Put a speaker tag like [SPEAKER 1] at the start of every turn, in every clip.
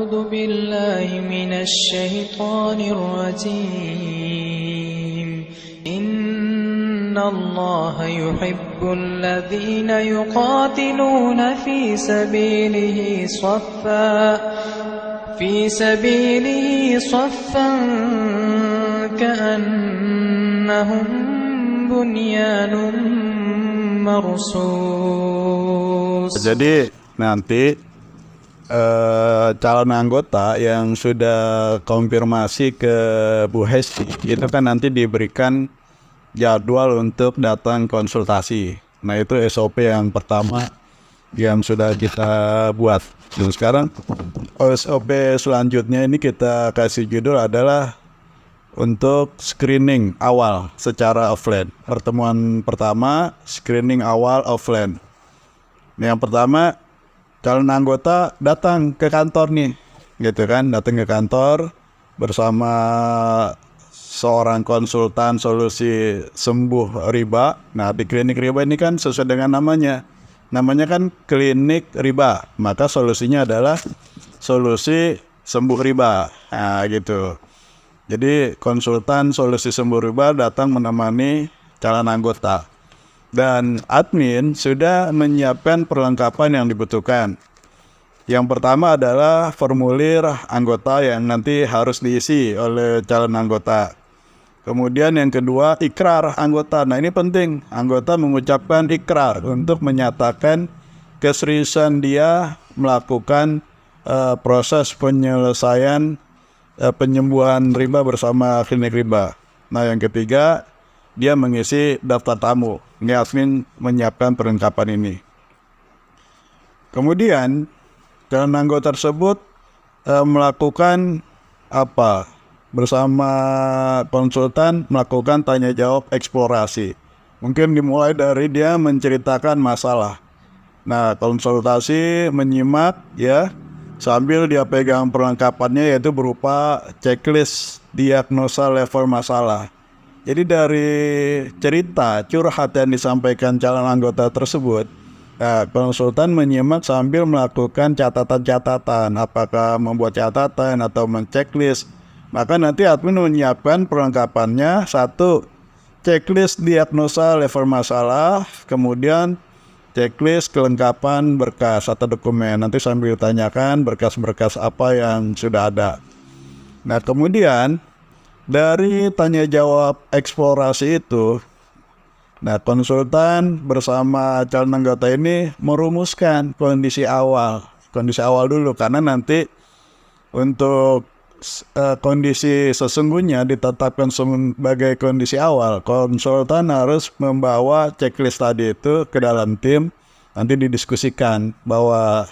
[SPEAKER 1] أعوذ بالله من الشيطان الرجيم إن الله يحب الذين يقاتلون في سبيله صفا كأنهم بنيان مرصوص.
[SPEAKER 2] Jadi nanti calon anggota yang sudah konfirmasi ke Bu Hesti itu kan nanti diberikan jadwal untuk datang konsultasi. Nah itu SOP yang pertama yang sudah kita buat. Dan sekarang SOP selanjutnya ini kita kasih judul adalah untuk screening awal secara offline. Pertemuan pertama screening awal offline. Yang pertama, calon anggota datang ke kantor nih, gitu kan, datang ke kantor bersama seorang konsultan solusi sembuh riba. Nah di klinik riba ini kan sesuai dengan namanya kan klinik riba, maka solusinya adalah solusi sembuh riba. Nah gitu. Jadi konsultan solusi sembuh riba datang menemani calon anggota. Dan admin sudah menyiapkan perlengkapan yang dibutuhkan. Yang pertama adalah formulir anggota yang nanti harus diisi oleh calon anggota. Kemudian yang kedua, ikrar anggota. Nah ini penting, anggota mengucapkan ikrar untuk menyatakan keseriusan dia melakukan proses penyelesaian penyembuhan riba bersama klinik riba. Nah yang ketiga, dia mengisi daftar tamu. Ini admin menyiapkan perlengkapan ini. Kemudian calon anggota tersebut melakukan apa? Bersama konsultan melakukan tanya jawab eksplorasi. Mungkin dimulai dari dia menceritakan masalah. Nah, konsultasi menyimak ya, sambil dia pegang perlengkapannya yaitu berupa checklist diagnosa level masalah. Jadi dari cerita curhat yang disampaikan calon anggota tersebut, konsultan menyimak sambil melakukan catatan-catatan, apakah membuat catatan atau men-checklist. Maka nanti admin menyiapkan perlengkapannya, satu, checklist diagnosa level masalah, kemudian checklist kelengkapan berkas atau dokumen. Nanti sambil tanyakan berkas-berkas apa yang sudah ada. Nah kemudian dari tanya jawab eksplorasi itu, nah konsultan bersama calon anggota ini merumuskan kondisi awal dulu, karena nanti untuk kondisi sesungguhnya ditetapkan sebagai kondisi awal. Konsultan harus membawa checklist tadi itu ke dalam tim, nanti didiskusikan bahwa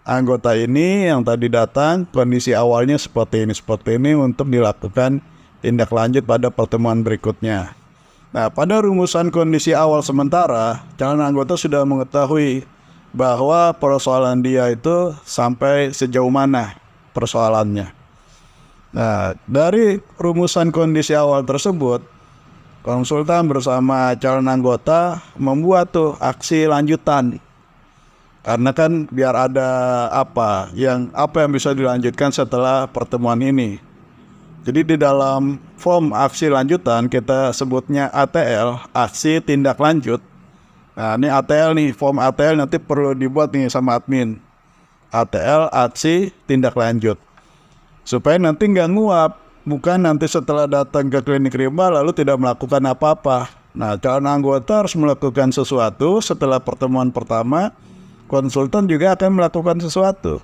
[SPEAKER 2] anggota ini yang tadi datang kondisi awalnya seperti ini untuk dilakukan tindak lanjut pada pertemuan berikutnya. Nah, pada rumusan kondisi awal sementara, calon anggota sudah mengetahui bahwa persoalan dia itu sampai sejauh mana persoalannya. Nah, dari rumusan kondisi awal tersebut, konsultan bersama calon anggota membuat tuh aksi lanjutan. Karena kan biar ada apa yang bisa dilanjutkan setelah pertemuan ini. Jadi di dalam form aksi lanjutan kita sebutnya ATL, aksi tindak lanjut. Nah ini ATL nih, form ATL nanti perlu dibuat nih sama admin. ATL, aksi tindak lanjut. Supaya nanti nggak nguap, bukan nanti setelah datang ke klinik riba lalu tidak melakukan apa-apa. Nah calon anggota harus melakukan sesuatu setelah pertemuan pertama, konsultan juga akan melakukan sesuatu.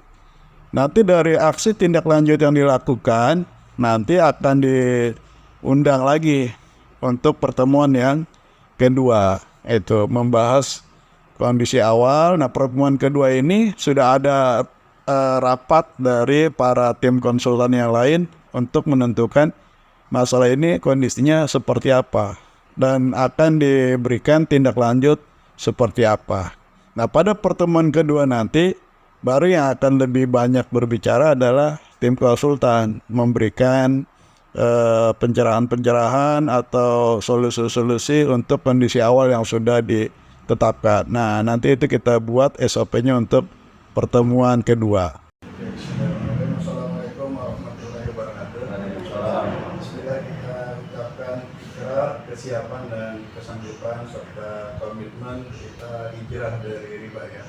[SPEAKER 2] Nanti dari aksi tindak lanjut yang dilakukan, nanti akan diundang lagi untuk pertemuan yang kedua, itu membahas kondisi awal. Nah pertemuan kedua ini sudah ada rapat dari para tim konsultan yang lain untuk menentukan masalah ini kondisinya seperti apa dan akan diberikan tindak lanjut seperti apa. Nah pada pertemuan kedua nanti baru yang akan lebih banyak berbicara adalah tim konsultan, memberikan pencerahan-pencerahan atau solusi-solusi untuk kondisi awal yang sudah ditetapkan. Nah nanti itu kita buat SOP-nya untuk pertemuan kedua. kesiapan dan kesanggupan serta komitmen kita hijrah dari riba ya.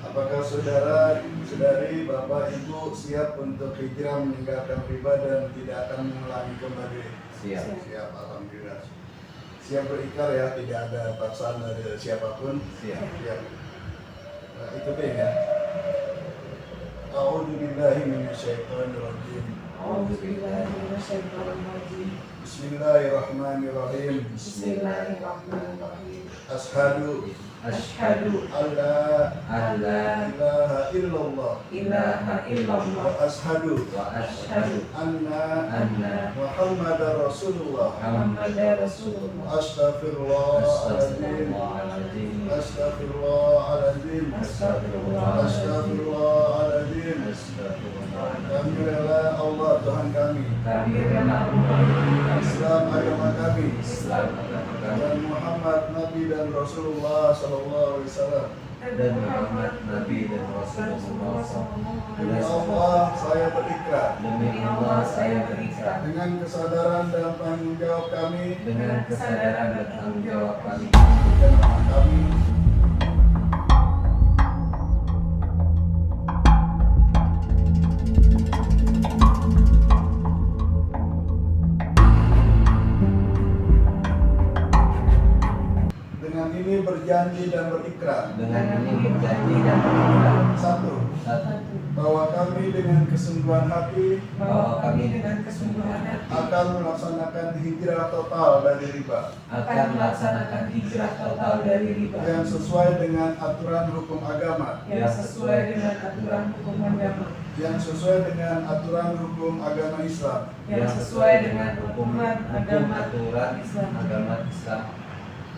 [SPEAKER 2] Apakah saudara-saudari, Bapak, Ibu siap untuk hijrah meninggalkan riba dan tidak akan mengulangi kembali?
[SPEAKER 3] Siap.
[SPEAKER 2] Siap, alhamdulillah. Siap berikrar ya, tidak ada paksaan dari siapapun.
[SPEAKER 3] Siap.
[SPEAKER 2] Siap. Nah, itu deh ya. A'udzubillahi minasyaitonirrajim. Bismillahirrahmanirrahim.
[SPEAKER 4] Bismillahirrahmanirrahim.
[SPEAKER 2] Asyhadu
[SPEAKER 4] Asyhadu
[SPEAKER 2] alla
[SPEAKER 4] alla
[SPEAKER 2] ilaha illallah
[SPEAKER 4] ilaha illallah
[SPEAKER 2] wa asyhadu
[SPEAKER 3] Wa asyhadu
[SPEAKER 2] anna
[SPEAKER 3] anna
[SPEAKER 2] Muhammadar Rasulullah.
[SPEAKER 4] Muhammadar Rasulullah.
[SPEAKER 2] Astaghfirullahaladzim.
[SPEAKER 3] Astaghfirullahaladzim.
[SPEAKER 2] Astaghfirullahaladzim. Astaghfirullahaladzim. Kami rela Allah Tuhan kami,
[SPEAKER 4] Kami rela Allah
[SPEAKER 2] Islam agama kami,
[SPEAKER 3] Islam agama kami,
[SPEAKER 2] dan Muhammad Nabi dan Rasulullah Sallallahu Alaihi Wasallam.
[SPEAKER 3] dan Muhammad Nabi dan Rasulullah
[SPEAKER 2] Demi
[SPEAKER 3] SAW.
[SPEAKER 2] Allah saya berikrar
[SPEAKER 3] Demi Allah saya berikrar
[SPEAKER 2] dengan kesadaran dan tanggung jawab kami
[SPEAKER 3] dengan kesadaran dan tanggung jawab kami
[SPEAKER 2] dan anak kami. Dengan ini berjanji dan berikrar.
[SPEAKER 3] dengan ini berjanji dan berikrar
[SPEAKER 2] Satu,
[SPEAKER 3] satu,
[SPEAKER 2] bahwa kami dengan kesungguhan hati
[SPEAKER 4] bahwa kami dengan kesungguhan hati
[SPEAKER 2] akan melaksanakan hijrah total dari riba
[SPEAKER 4] akan melaksanakan hijrah total dari riba
[SPEAKER 2] yang sesuai dengan aturan hukum agama,
[SPEAKER 4] yang sesuai dengan aturan hukum agama,
[SPEAKER 2] yang sesuai dengan aturan hukum agama Islam,
[SPEAKER 4] yang sesuai dengan hukuman agama
[SPEAKER 3] aturan
[SPEAKER 4] Islam,
[SPEAKER 3] agama Islam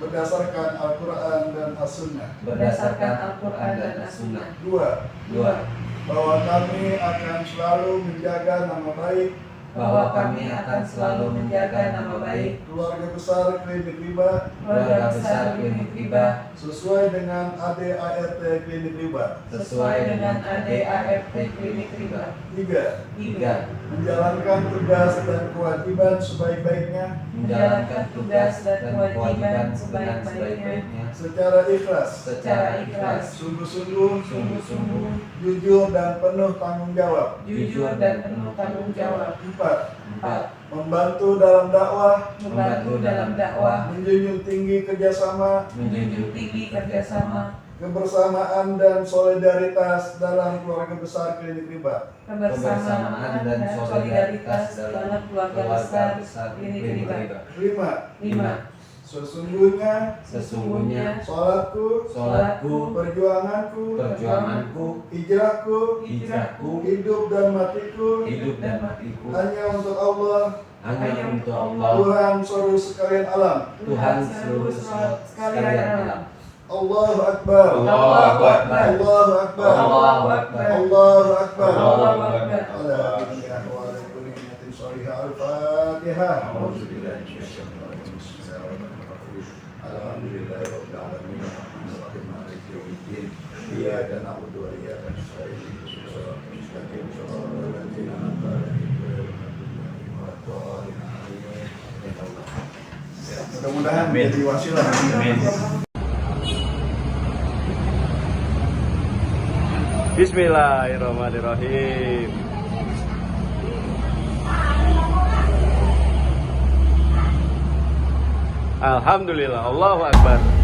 [SPEAKER 2] berdasarkan Al-Quran dan As-Sunnah.
[SPEAKER 4] berdasarkan Al-Quran dan As-Sunnah.
[SPEAKER 2] Dua,
[SPEAKER 3] dua,
[SPEAKER 2] bahwa kami akan selalu menjaga nama baik
[SPEAKER 4] Bahwa kami akan selalu menjaga nama baik
[SPEAKER 2] keluarga besar Klinik Riba
[SPEAKER 4] keluarga besar Klinik Riba
[SPEAKER 2] sesuai dengan ADART Klinik Riba.
[SPEAKER 4] sesuai dengan ADART Klinik Riba.
[SPEAKER 2] Tiga,
[SPEAKER 3] tiga,
[SPEAKER 2] menjalankan tugas dan kewajiban sebaik-baiknya
[SPEAKER 4] Menjalankan tugas dan kewajiban sebaik-baiknya
[SPEAKER 2] secara ikhlas,
[SPEAKER 4] secara ikhlas,
[SPEAKER 2] sungguh-sungguh,
[SPEAKER 3] sungguh-sungguh,
[SPEAKER 2] jujur dan penuh tanggung jawab.
[SPEAKER 4] jujur dan penuh tanggung jawab.
[SPEAKER 2] Empat,
[SPEAKER 4] 4.
[SPEAKER 2] membantu dalam dakwah,
[SPEAKER 4] Membantu dalam dakwah,
[SPEAKER 2] menjunjung tinggi kerjasama,
[SPEAKER 4] menjunjung tinggi kerjasama,
[SPEAKER 2] kebersamaan dan solidaritas dalam keluarga besar Klinik Riba.
[SPEAKER 4] kebersamaan dan solidaritas dalam keluarga besar Klinik Riba.
[SPEAKER 2] Lima,
[SPEAKER 4] 5.
[SPEAKER 2] sesungguhnya
[SPEAKER 3] sesungguhnya
[SPEAKER 2] sholatku,
[SPEAKER 3] sholatku,
[SPEAKER 2] perjuanganku,
[SPEAKER 3] perjuanganku,
[SPEAKER 2] hijrahku,
[SPEAKER 3] hijrahku,
[SPEAKER 2] hidup dan matiku
[SPEAKER 3] hidup dan matiku
[SPEAKER 2] hanya untuk Allah,
[SPEAKER 3] hanya untuk Allah,
[SPEAKER 2] Tuhan seluruh sekalian alam.
[SPEAKER 3] Tuhan seluruh sekalian alam.
[SPEAKER 2] Allahu Akbar.
[SPEAKER 3] Allahu Akbar.
[SPEAKER 2] Allahu Akbar.
[SPEAKER 3] Allahu Akbar.
[SPEAKER 2] Allahu Akbar.
[SPEAKER 4] Allahu Akbar.
[SPEAKER 2] Ala dunia wa ala kulli niyatin shalihah. Al-Fatihah. Alhamdulillahirabbil alamin. Arrahmanirrahim. Maliki yaumiddin. Iyyaka na'budu wa iyyaka nasta'in. Ihdinas mustaqim. Shiratal ladzina an'amta 'alaihim ghairil maghdubi 'alaihim waladdallin. Mudah-mudahan menjadi wasilah.
[SPEAKER 5] Bismillahirrahmanirrahim. Alhamdulillah, Allahu Akbar.